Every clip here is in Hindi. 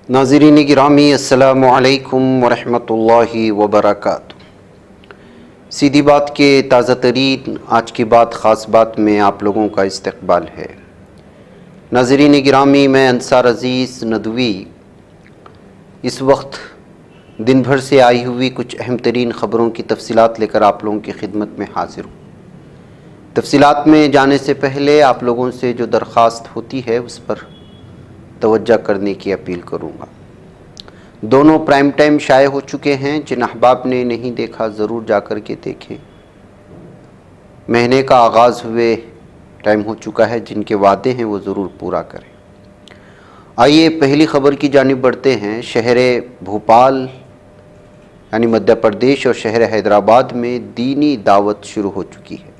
नाज़रीन गिरामी अस्सलामु अलैकुम वरहमतुल्लाहि वबरकातुहू। सीधी बात के ताज़ा तरीन आज की बात ख़ास बात में आप लोगों का इस्तकबाल है। नाज़रीन गिरामी, मैं अंसार अज़ीज़ नदवी इस वक्त दिन भर से आई हुई कुछ अहम तरीन ख़बरों की तफसीलात लेकर आप लोगों की खिदमत में हाज़िर हूँ। तफसीलात में जाने से पहले आप लोगों से जो दरख्वास्त होती है उस पर तवज्जो करने की अपील करूँगा। दोनों प्राइम टाइम शाये हो चुके हैं, जिन अहबाब ने नहीं देखा ज़रूर जा कर के देखें। महीने का आगाज़ हुए टाइम हो चुका है, जिनके वादे हैं वो ज़रूर पूरा करें। आइए पहली ख़बर की जानिब बढ़ते हैं। शहर भोपाल यानी मध्य प्रदेश और शहर हैदराबाद में दीनी दावत शुरू हो चुकी है।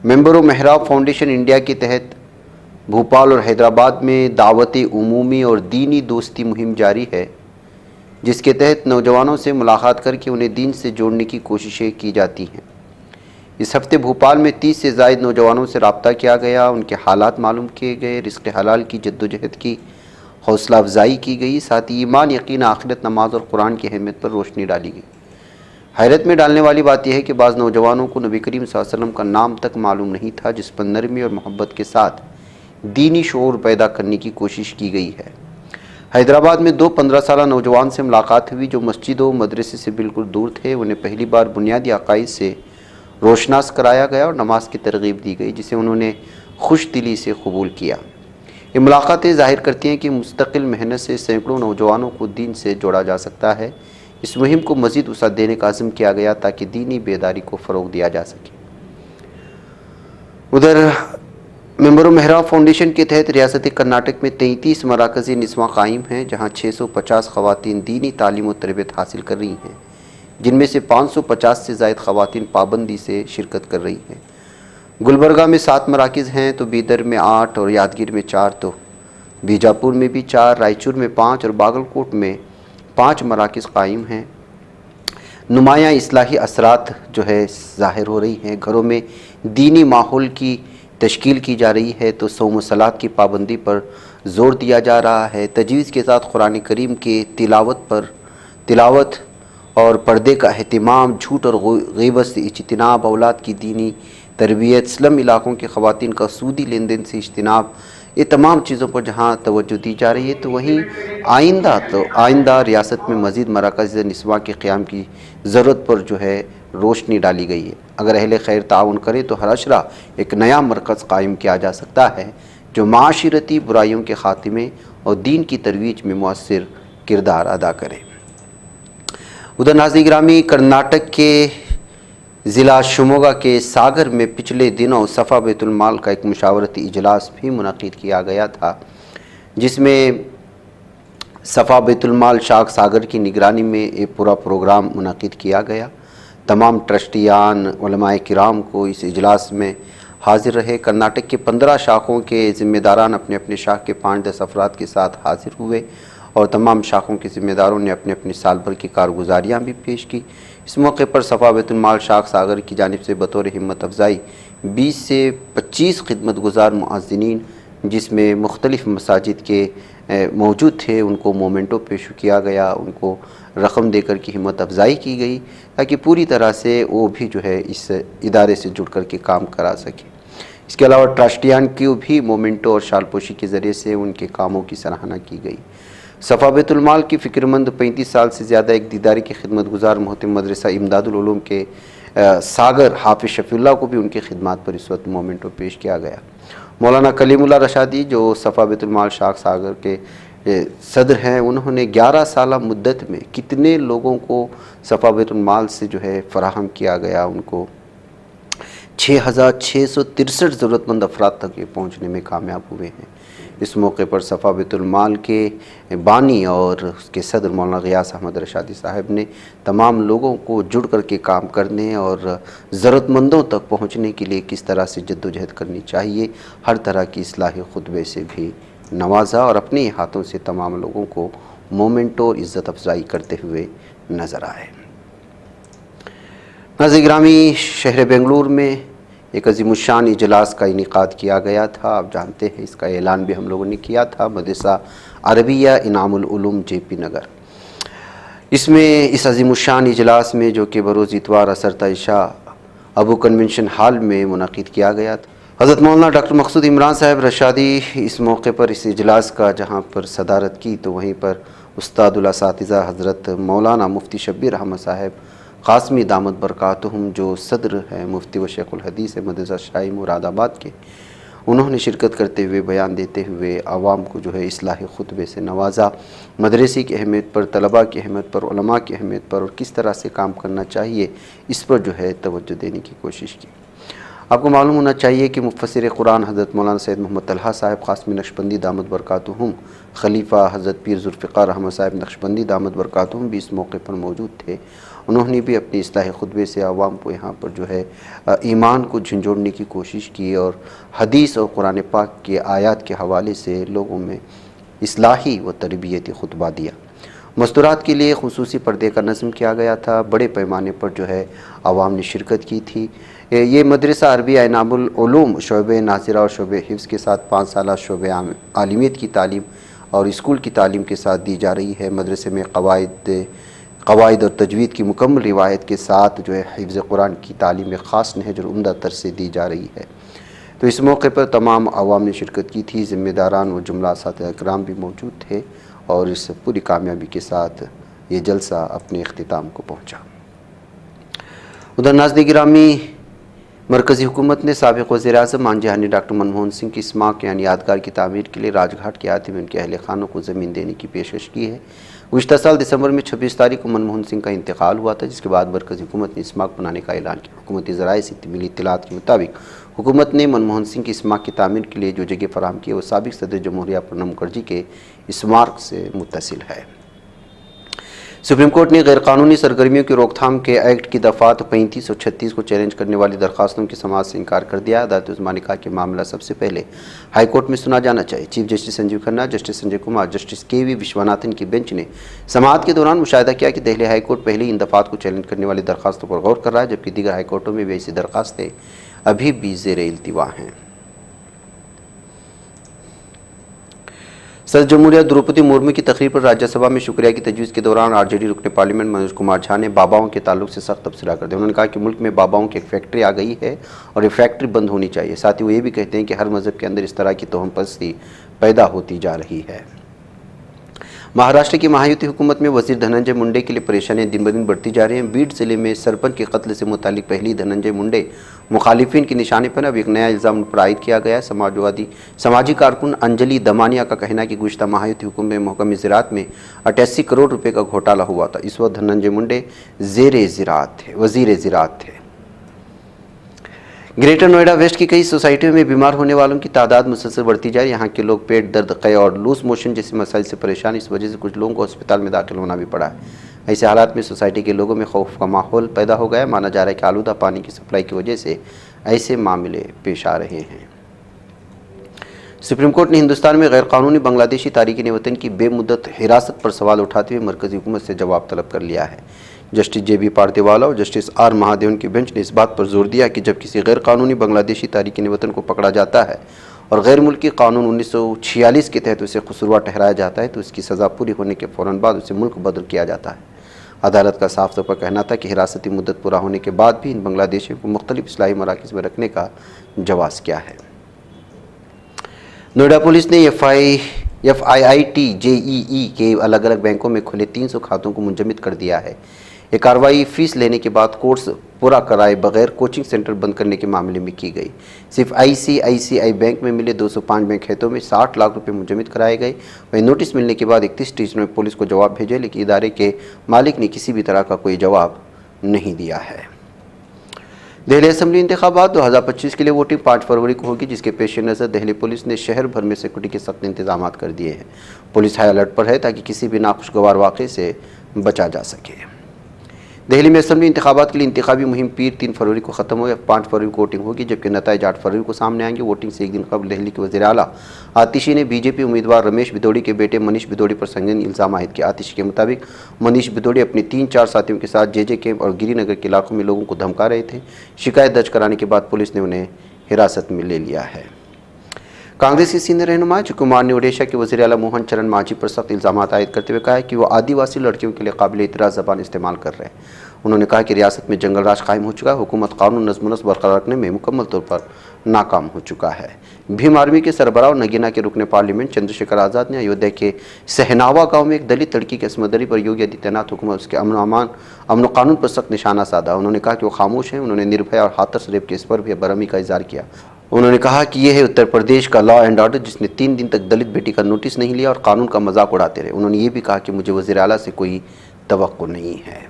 मेंबर मेहराब फाउंडेशन इंडिया के तहत भोपाल और हैदराबाद में दावत उमूमी और दीनी दोस्ती मुहिम जारी है, जिसके तहत नौजवानों से मुलाकात करके उन्हें दीन से जोड़ने की कोशिशें की जाती हैं। इस हफ्ते भोपाल में 30 से ज़ायद नौजवानों से रब्ता किया गया, उनके हालात मालूम किए गए, रिज़्क़ हलाल की जद्दोजहद की हौसला अफजाई की गई, साथ ही ईमान, यकीन, आखिरत, नमाज और कुरान की अहमियत पर रोशनी डाली गई। हैरत में डालने वाली बात यह है कि बाज़ नौजवानों को नबी करीम सल्लल्लाहु अलैहि वसल्लम का नाम तक मालूम नहीं था, जिस पर नरमी और मोहब्बत के साथ दीनी शऊर पैदा करने की कोशिश की गई है। हैदराबाद में 2 15 साल नौजवान से मुलाकात हुई जो मस्जिद व मदरसे से बिल्कुल दूर थे। उन्हें पहली बार बुनियादी अकाईद से रोशनास कराया गया और नमाज की तरगीब दी गई, जिसे उन्होंने खुश दिली से कबूल किया। ये मुलाकातें ज़ाहिर करती हैं कि मुस्तकिल मेहनत से सैकड़ों नौजवानों को दीन से जोड़ा जा सकता है। इस मुहिम को मज़ीद वसअत देने का अज़्म किया गया ताकि दीनी बेदारी को फ़रोग़ दिया जा सके। उधर मेंबर मेहराब फाउंडेशन के तहत रियासत कर्नाटक में 33 मराकज़ी निस्वां कायम हैं, जहाँ 650 ख़वातीन दीनी तालीम और तरबियत हासिल कर रही हैं, जिनमें से 550 से ज़ायद ख़वातीन पाबंदी से शिरकत कर रही हैं। गुलबर्गा में 7 मराकज़ हैं तो बीदर में 8 और यादगीर में 4, तो बीजापुर में भी 4, रायचूर में 5 और बागलकोट में 5 मराकज़ कायम हैं। नुमायाँ इस्लाही असरात जो है ज़ाहिर हो रही हैं। घरों में दीनी माहौल की तश्कील की जा रही है, तो सौम व सलात की पाबंदी पर ज़ोर दिया जा रहा है। तजवीज़ के साथ कुरान करीम के तिलावत और पर्दे का अहतमाम, झूठ और ग़ीबत से इज्तिनाब, औलाद की दीनी तरबियत, स्लम इलाकों के ख़वातीन का सूदी लेन देन से इज्तिनाब, ये तमाम चीज़ों पर जहाँ तवज्जो दी जा रही है, तो वहीं आइंदा रियासत में मज़ीद मराकज़ निस्वां के क़याम की ज़रूरत पर जो है रोशनी डाली गई है। अगर अहले खैर ताउन करे तो हर अशरा एक नया मरकज़ कायम किया जा सकता है, जो माशरती बुराइयों के ख़ात्मे और दीन की तरवीज में मुअस्सिर किरदार अदा करे। उधर नाज़रीन गिरामी, कर्नाटक के ज़िला शिमोगा के सागर में पिछले दिनों सफ़ा बैतुल माल का एक मुशावरती इजलास भी मुनक़िद किया गया था, जिसमें सफ़ा बैतुल माल शाख सागर की निगरानी में एक पूरा प्रोग्राम मुनक़िद किया गया। तमाम ट्रस्टियान, उलमाए किराम को इस इजलास में हाज़िर रहे। कर्नाटक के 15 शाखों के ज़िम्मेदारान अपने अपने शाख के 5-10 अफराद के साथ हाज़िर हुए और तमाम शाखों के ज़िम्मेदारों ने अपने अपने साल भर की कारगुजारियाँ भी पेश की। इस मौके पर सफ़ा बैतुल माल शाख सागर की जानिब से बतौर हिम्मत अफजाई 20 से 25 खिदमत गुजार मुअज़्ज़िनीन, जिसमें मुख्तलिफ़ मसाजिद के मौजूद थे, उनको मोमेंटो पेश किया गया, उनको रकम देकर की हिम्मत अफजाई की गई ताकि पूरी तरह से वो भी जो है इस इदारे से जुड़ कर के काम करा सकें। इसके अलावा ट्रस्टियान की भी मोमेंटो और शालपोशी के ज़रिए से उनके कामों की सराहना की गई। सफ़ा बैतुल माल की फ़िक्रमंद 35 साल से ज़्यादा एक दीदारी के खिदमत गुजार मोहतम मदरसा इमदादुल उलूम के सागर हाफिज़ शफ़ीउल्लाह को भी उनकी खिदमत पर इस वक्त मोमेंटो पेश किया गया। मौलाना कलीमुल्लाह रशादी जो सफ़ा बैतुल माल शाख सागर के सदर हैं, उन्होंने 11 साल मुद्दत में कितने लोगों को सफ़ा बैतुल माल से जो है फ़राहम किया गया, उनको 6663 ज़रूरतमंद अफराद तक ये पहुँचने में कामयाब हुए हैं। इस मौके पर सफ़ा बैतुल माल के बानी और उसके सदर मौलाना ग़ियास अहमद रशादी साहब ने तमाम लोगों को जुड़ कर के काम करने और ज़रूरतमंदों तक पहुँचने के लिए किस तरह से जद्दोजहद करनी चाहिए, हर तरह की इस्लाही खुतबे से भी नवाजा और अपने हाथों से तमाम लोगों को मोमेंटो और इज़्ज़त अफजाई करते हुए नज़र आए। नाज़रीन गिरामी, शहर बेंगलुरु में एक अज़ीमुश्शान इजलास का इनेकाद किया गया था। आप जानते हैं इसका ऐलान भी हम लोगों ने किया था। मदरसा अरबिया इनामुल उलूम जेपी नगर। इसमें इस अज़ीमुशान इजलास में जो कि बरोज़ इतवार असरता इशा अबू कन्वेंशन हॉल में मुनक़िद किया गया था। हज़रत मौलाना डॉक्टर मकसूद इमरान साहब रशादी इस मौके पर इस इजलास का जहाँ पर सदारत की, तो वहीं पर उस्तादुल असातिज़ा हज़रत मौलाना मुफ्ती शब्बीर अहमद साहब क़ासमी दामत बरकातुहुम जो सदर हैं मुफ्ती व शेखुल हदीस मदरसा शाही मुरादाबाद के, उन्होंने शिरकत करते हुए बयान देते हुए आवाम को जो है इस्लाही खुतबे से नवाजा, मदरसे की अहमियत पर, तलबा की अहमियत पर, उलमा की अहमियत पर और किस तरह से काम करना चाहिए इस पर जो है तवज्जो देने की कोशिश की। आपको मालूम होना चाहिए कि मुफस्सिर कुरान हज़रत मौलाना सैयद मोहम्मद तलहा साहब क़ासमी नक्शबंदी दामत बरकातुहुम, खलीफा हज़रत पीर ज़ुल्फ़िकार रहमत साहब नक्शबंदी दामत बरकातुहुम भी इस मौके पर मौजूद थे। उन्होंने भी अपनी इस्लाही खुतबे से आवाम को यहाँ पर जो है ईमान को झंझोड़ने की कोशिश की और हदीस और कुरान पाक के आयात के हवाले से लोगों में इस्लाही व तरबियती खुतबा दिया। मस्तूरात के लिए खुसूसी पर्दे का नज़्म किया गया था। बड़े पैमाने पर जो है आवाम ने शिरकत की थी। ये मदरसा अरबिया इनामुल उलूम शोबे नाज़िरा और शोबे हिफ्ज़ के साथ 5 साला शोबे आलिमियत की तालीम और स्कूल की तालीम के साथ दी जा रही है। मदरसे में क़वाइद और तजवीद की मुकम्मल रिवायत के साथ जो है हिफ्ज़ कुरान की तालीम ख़ास नहज और उम्दा तर से दी जा रही है। तो इस मौके पर तमाम आवाम ने शिरकत की थी। ज़िम्मेदारान व जुमला असातिज़ा किराम भी मौजूद थे और इस पूरी कामयाबी के साथ ये जलसा अपने इख्तिताम को पहुँचा। उधर नाज़रीन गिरामी, मरकज़ी हुकूमत ने साबिक़ वज़ीर-ए-आज़म मानजहानी डॉक्टर मनमोहन सिंह की स्मारक यानी यादगार की तामीर के लिए राजघाट के आते में उनके अहल खानों को ज़मीन देने की पेशकश की है। गुज़िश्ता साल दिसंबर में 26 तारीख को मनमोहन सिंह का इंतकाल हुआ था, जिसके बाद मरकज़ी हुकूमत ने स्मारक बनाने का ऐलान किया। हुकूमती ज़राए से मिली इत्तलात के मुताबिक हुकूमत ने मनमोहन सिंह की स्मारक की तामीर के लिए जो जगह फराहम की है वो साबिक़ सदर जमहूरिया प्रणब मुखर्जी के स्मारक से मुत्तसिल है। सुप्रीम कोर्ट ने गैरकानूनी सरगर्मियों की रोकथाम के एक्ट की दफ़ात 35 और 36 को चैलेंज करने वाली दरखास्तों की समाअत से इनकार कर दिया। अदालत उस्मा ने कहा कि मामला सबसे पहले हाई कोर्ट में सुना जाना चाहिए। Chief justice Sanjiv Khanna, justice Sanjay Kumar, justice K V. Vishwanathan की बेंच ने समाअत के दौरान मुशाहिदा किया कि दिल्ली हाई कोर्ट पहले ही इन दफ़ात को चैलेंज करने वाली दरखास्तों पर गौर कर रहा है, जबकि दीगर हाई कोर्टों में भी ऐसी दरखास्तें अभी भी ज़ेर इल्तिवा हैं। सदर जमहूरिया द्रौपदी मुर्मू की तकरीर पर राज्यसभा में शुक्रिया की तजवीज़ के दौरान आरजेडी रुकने पार्लियामेंट मनोज कुमार झा ने बाबाओं के ताल्लुक से सख्त तबसरा कर दिया। उन्होंने कहा कि मुल्क में बाबाओं की एक फैक्ट्री आ गई है और ये फैक्ट्री बंद होनी चाहिए। साथ ही वो ये भी कहते हैं कि हर मज़हब के अंदर इस तरह की तोहम परस्ती पैदा होती जा रही है। महाराष्ट्र की महायुति हुकूमत में वजीर धनंजय मुंडे के लिए परेशानियां दिन ब दिन बढ़ती जा रही हैं। बीड जिले में सरपंच के कत्ल से मुतालिक पहली धनंजय मुंडे मुखालिफिन के निशाने पर अब एक नया इल्ज़ाम पर आयद किया गया है। समाजी कारकुन अंजलि दमानिया का कहना है कि गुज़िश्ता महायुति हुकूमत में महकमे ज़राअत में 88 करोड़ रुपये का घोटाला हुआ था। इस वक्त धनंजय मुंडे वज़ीर ज़राअत थे। ग्रेटर नोएडा वेस्ट की कई सोसाइटियों में बीमार होने वालों की तादाद मुसलसल बढ़ती जा रही है। यहाँ के लोग पेट दर्द, क़य और लूज मोशन जैसे मसाइल से परेशान। इस वजह से कुछ लोगों को अस्पताल में दाखिल होना भी पड़ा है। ऐसे हालात में सोसाइटी के लोगों में खौफ का माहौल पैदा हो गया है। माना जा रहा है कि आलूदा पानी की सप्लाई की वजह से ऐसे मामले पेश आ रहे हैं। सुप्रीम कोर्ट ने हिंदुस्तान में गैरकानूनी बांग्लादेशी तारिकीन वतन की बेमुद्दत हिरासत पर सवाल उठाते हुए मरकज़ी हुकूमत से जवाब तलब कर लिया है। Justice JB. पार्देवाला और जस्टिस आर. महादेवन की बेंच ने इस बात पर जोर दिया कि जब किसी गैरकानूनी बांग्लादेशी तारिकीन वतन को पकड़ा जाता है और गैर मुल्की कानून 1946 के तहत उसे कसूरवार ठहराया जाता है तो उसकी सज़ा पूरी होने के फ़ौरन बाद उसे मुल्क बदल किया जाता है। अदालत का साफ तौर पर कहना था कि हिरासती मुद्दत पूरा होने के बाद भी इन बांग्लादेशियों को मुख्तलिफ इस्लाही मराकिज़ में रखने का जवाज़ क्या है। नोएडा पुलिस ने FIIT JEE के अलग अलग बैंकों में खुले 300 खातों को मुंजमद कर दिया है। ये कार्रवाई फीस लेने के बाद कोर्स पूरा कराए बगैर कोचिंग सेंटर बंद करने के मामले में की गई। सिर्फ ICICI बैंक में मिले 205 बैंक खातों में 60 लाख रुपए मुंजमद कराए गए। वहीं नोटिस मिलने के बाद 31 टीचरों ने पुलिस को जवाब भेजे, लेकिन इदारे के मालिक ने किसी भी तरह का कोई जवाब नहीं दिया है। दिल्ली असेंबली इंतखाबात 2025 के लिए वोटिंग 5 फरवरी को होगी, जिसके पेश नज़र दिल्ली पुलिस ने शहर भर में सिक्योरिटी के सख्त इंतजाम कर दिए हैं। पुलिस हाई अलर्ट पर है ताकि किसी भी नाखुशगवार वाक़े से बचा जा सके। दिल्ली में असेंबली इंतखाबात के लिए इंतखाबी मुहिम पीर 3 फरवरी को ख़त्म हो 5 फरवरी को वोटिंग होगी, जबकि नताइज 8 फरवरी को सामने आएंगे। वोटिंग से एक दिन कबल दिल्ली के वज़ीर आला आतिशी ने बीजेपी उम्मीदवार रमेश बिदोड़ी के बेटे मनीष बिदोड़ी पर संगीन इल्ज़ाम आयद किया। आतिशी के मुताबिक मनीष बिदोड़ी अपने 3-4 साथियों के साथ JJ कैंप और गिरीनगर के इलाकों में लोगों को धमका रहे थे। शिकायत दर्ज कराने के बाद पुलिस ने उन्हें हिरासत में ले लिया है। कांग्रेस के सीनियर रहनुमा अजय कुमार ने ओडिशा के वज़ीर आला मोहन चरण मांझी पर सख्त इल्ज़ाम आयद करते हुए कहा है कि वो आदिवासी लड़कियों के लिए काबिल इतराज़ ज़बान इस्तेमाल कर रहे हैं। उन्होंने कहा कि रियासत में जंगल राज कायम हो चुका है, हुकूमत कानून नज़्म नस्ब बरकरार रखने में मुकम्मल तौर पर नाकाम हो चुका है। भीम आर्मी के सरबराह और नगीना के रुकने पार्लियामेंट चंद्रशेखर आज़ाद ने अयोध्या के सहनावा गांव में एक दलित लड़की के असमदरी पर योगी आदित्यनाथ हुकूमत उसके अमन कानून पर सख्त निशाना साधा। उन्होंने कहा कि वो खामोश हैं। उन्होंने निर्भया और हाथरस रेप केस पर भी बरहमी का इजहार किया। उन्होंने कहा कि यह है उत्तर प्रदेश का लॉ एंड ऑर्डर, जिसने 3 दिन तक दलित बेटी का नोटिस नहीं लिया और कानून का मजाक उड़ाते रहे। उन्होंने ये भी कहा कि मुझे वज़ीर आला से कोई तवक्को नहीं है।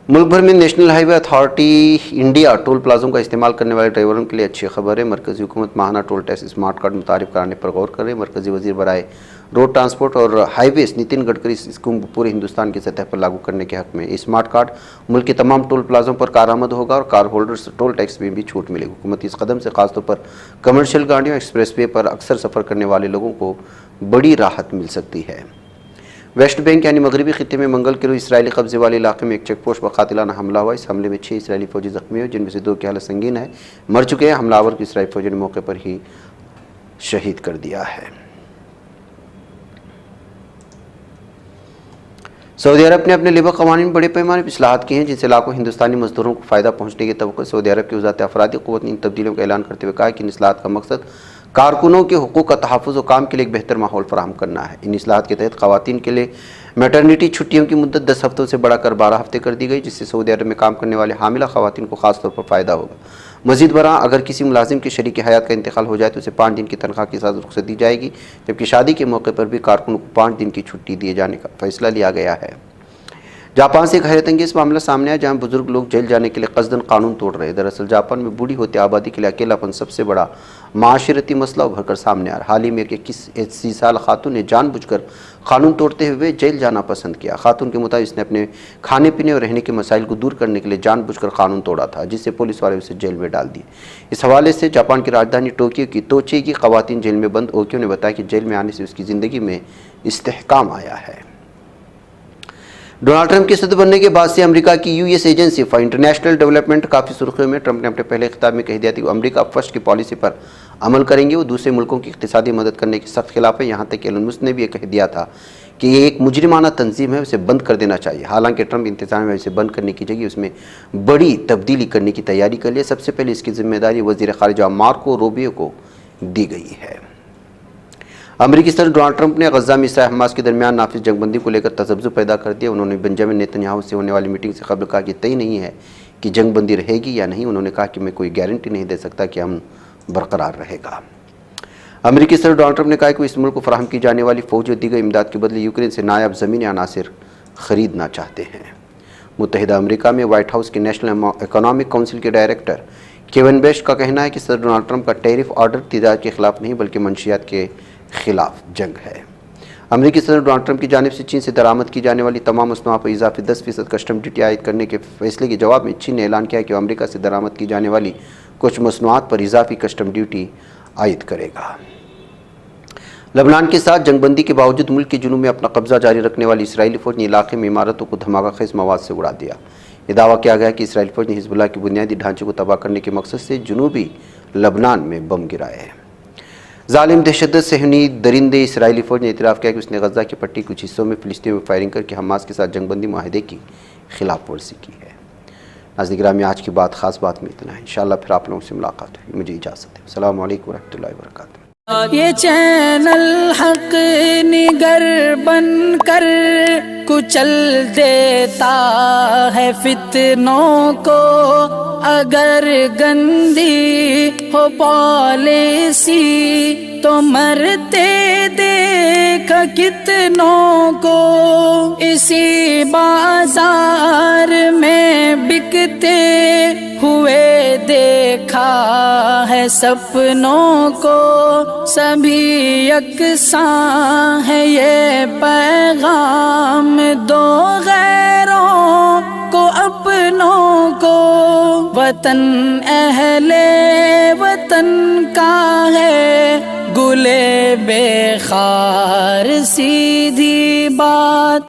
मुल्क भर में national highway authority India toll प्लाजों का इस्तेमाल करने वाले ड्राइवरों के लिए अच्छी खबर है। मरकजी हुकूमत माहाना टोल टैक्स स्मार्ट कार्ड मुतारिफ कराने पर गौर कर रही है। मरकजी वजीर बराए रोड ट्रांसपोर्ट और हाईवेज नितिन गडकरी इस स्कीम को पूरे हिंदुस्तान की सतह पर लागू करने के हक में। स्मार्ट कार्ड मुल्क के तमाम टोल प्लाजों पर कारआमद होगा और कार होल्डर्स टोल टैक्स में भी छूट मिलेगी। हुकूमत इस कदम से खासतौर पर कमर्शियल गाड़ियों एक्सप्रेसवे पर अक्सर सफ़र करने वाले लोगों को बड़ी राहत मिल सकती है। वेस्ट बैंक यानी मगरबी खित्ते में मंगल के रोज इसराइली कब्जे वाले इलाके में एक चेक पोस्ट पर कातिलाना हमला हुआ। इस हमले में 6 इसराइली फौजी जख्मी हुए, जिनमें से 2 की हालत संगीन है, मर चुके हैं। हमलावर को इसराइली फौजी ने मौके पर ही शहीद कर दिया है। सऊदी अरब ने अपने लेबर कवानीन में बड़े पैमाने पर इस्लाहात किए हैं, जिनसे लाखों हिंदुस्तानी मजदूरों को फ़ायदा पहुंचने की तवक्को। सऊदी अरब की वज़ारत अफरादी क़ुव्वत ने इन तब्दीलियों का ऐलान करते हुए कहा कि इन इस्लाहात का मकसद कारकुनों के हुकूक का तहफ़्फ़ुज़ और काम के लिए एक बेहतर माहौल फराहम करना है। इन इस्लाहात के तहत ख़वातीन के लिए मैटरनिटी छुट्टियों की मुद्दत 10 हफ्तों से बढ़ाकर 12 हफ्ते कर दी गई, जिससे सऊदी अरब में काम करने वाले हामिला ख़वातीन को खास तौर पर फ़ायदा होगा। मज़ीद बरआं अगर किसी मुलाजिम के शरीक हयात का इंतकाल हो जाए तो उसे 5 दिन की तनख्वाह के साथ रुख्सत दी जाएगी, जबकि शादी के मौके पर भी कारकुन को 5 दिन की छुट्टी दिए जाने का फैसला लिया गया है। जापान से एक हैरत अंगेज मामला सामने आया, जहां बुजुर्ग लोग जेल जाने के लिए कसदन कानून तोड़ रहे। दरअसल जापान में बूढ़ी होती आबादी के लिए अकेलापन सबसे बड़ा माशरती मसला उभर कर सामने आ रहा। हाल ही में एक 81 साल खातून ने जानबूझकर कानून तोड़ते हुए जेल जाना पसंद किया। खातून के मुताबिक इसने अपने खाने पीने और रहने के मसाइल को दूर करने के लिए जानबूझकर कानून तोड़ा था, जिससे पुलिस वाले उसे जेल में डाल दिए। इस हवाले से जापान की राजधानी टोक्यो की तोची की खवातीन जेल में बंद। ओक्यो ने बताया कि जेल में आने से उसकी ज़िंदगी में इस्तेहकाम आया है। डोनाल्ड ट्रंप के सदर बनने के बाद से अमेरिका की US agency for international development काफ़ी सुर्खियों में। ट्रंप ने अपने पहले खिताब में कह दिया था कि अमेरिका फर्स्ट की पॉलिसी पर अमल करेंगे। वो दूसरे मुल्कों की इक़्तिसादी मदद करने के सख्त खिलाफ है। यहाँ तक कि एलन मस्क ने भी ये कह दिया था कि ये एक मुजरिमाना तंजीम है, उसे बंद कर देना चाहिए। हालांकि ट्रंप इंतज़ाम में इसे बंद करने की जगह उसमें बड़ी तब्दीली करने की तैयारी कर लिया। सबसे पहले इसकी जिम्मेदारी वज़ीर ख़ारिजा मार्को रूबियो को दी गई है। अमेरिकी सदर डोनाल्ड ट्रंप ने गज़ा में इसराइल हमास के दरमियान नाफिज जंगबंदी को लेकर तज़ब्ज़ुब पैदा कर दिया। उन्होंने बेंजामिन नेतन्याहू से होने वाली मीटिंग से कबल कहा कि तय नहीं है कि जंगबंदी रहेगी या नहीं। उन्होंने कहा कि मैं कोई गारंटी नहीं दे सकता कि हम बरकरार रहेगा। अमेरिकी सदर डोनाल्ड ट्रंप ने कहा कि इस मुल्क को फराहम की जाने वाली फौज और दीगर इमदाद के बदले यूक्रेन से नायाब ज़मीनी अनासिर ख़रीदना चाहते हैं। मुत्तहिदा अमेरिका में व्हाइट हाउस के नेशनल इकोनॉमिक काउंसिल के डायरेक्टर केविन बेस्ट का कहना है कि सदर डोनाल्ड ट्रंप का टैरिफ ऑर्डर तिजारत के खिलाफ नहीं बल्कि मंशियात के खिलाफ जंग है। अमेरिकी सदर डोनाल्ड ट्रंप की जानिब से चीन से दरामद की जाने वाली तमाम मसनूआत पर इजाफी 10% कस्टम ड्यूटी आयद करने के फैसले के जवाब में चीन ने ऐलान किया कि अमेरिका से दरामद की जाने वाली कुछ मसनूआत पर इजाफी कस्टम ड्यूटी आयद करेगा। लबनान के साथ जंगबंदी के बावजूद मुल्क के जुनूब में अपना कब्जा जारी रखने वाली इसराइली फौज ने इलाके में इमारतों को धमाका खेज मवाद से उड़ा दिया। यह दावा किया गया कि इसराइली फौज ने हिजबुल्लाह के बुनियादी ढांचे को तबाह करने के मकसद से जुनूबी लबनान में बम गिराए हैं। जालिम दहशत सहनी दरिंदे इसराइली फौज ने इतराफ़ किया कि उसने गज़ा की पट्टी कुछ हिस्सों में फ़िलिस्तीनियों में फायरिंग करके हमास के साथ जंगबंदी माहदे की खिलाफ वर्जी की है। नाज़रीन गिरामी, आज की बात ख़ास बात में इतना है। इंशाअल्लाह फिर आप लोगों से मुलाकात होगी। मुझे इजाज़त है। अस्सलामु अलैकुम वरहमतुल्लाहि वबरकातुहू। ये चैनल हक निगर बन कर कुचल देता है फितनों को। अगर गंदी हो पॉलिसी तो मरते देख कितनों को। इसी बाजार में बिकते हुए देखा है सपनों को। सभी यकसां है ये पैगाम दो गैरों को अपनों को। वतन अहले वतन का है गुले बेखार सीधी बात।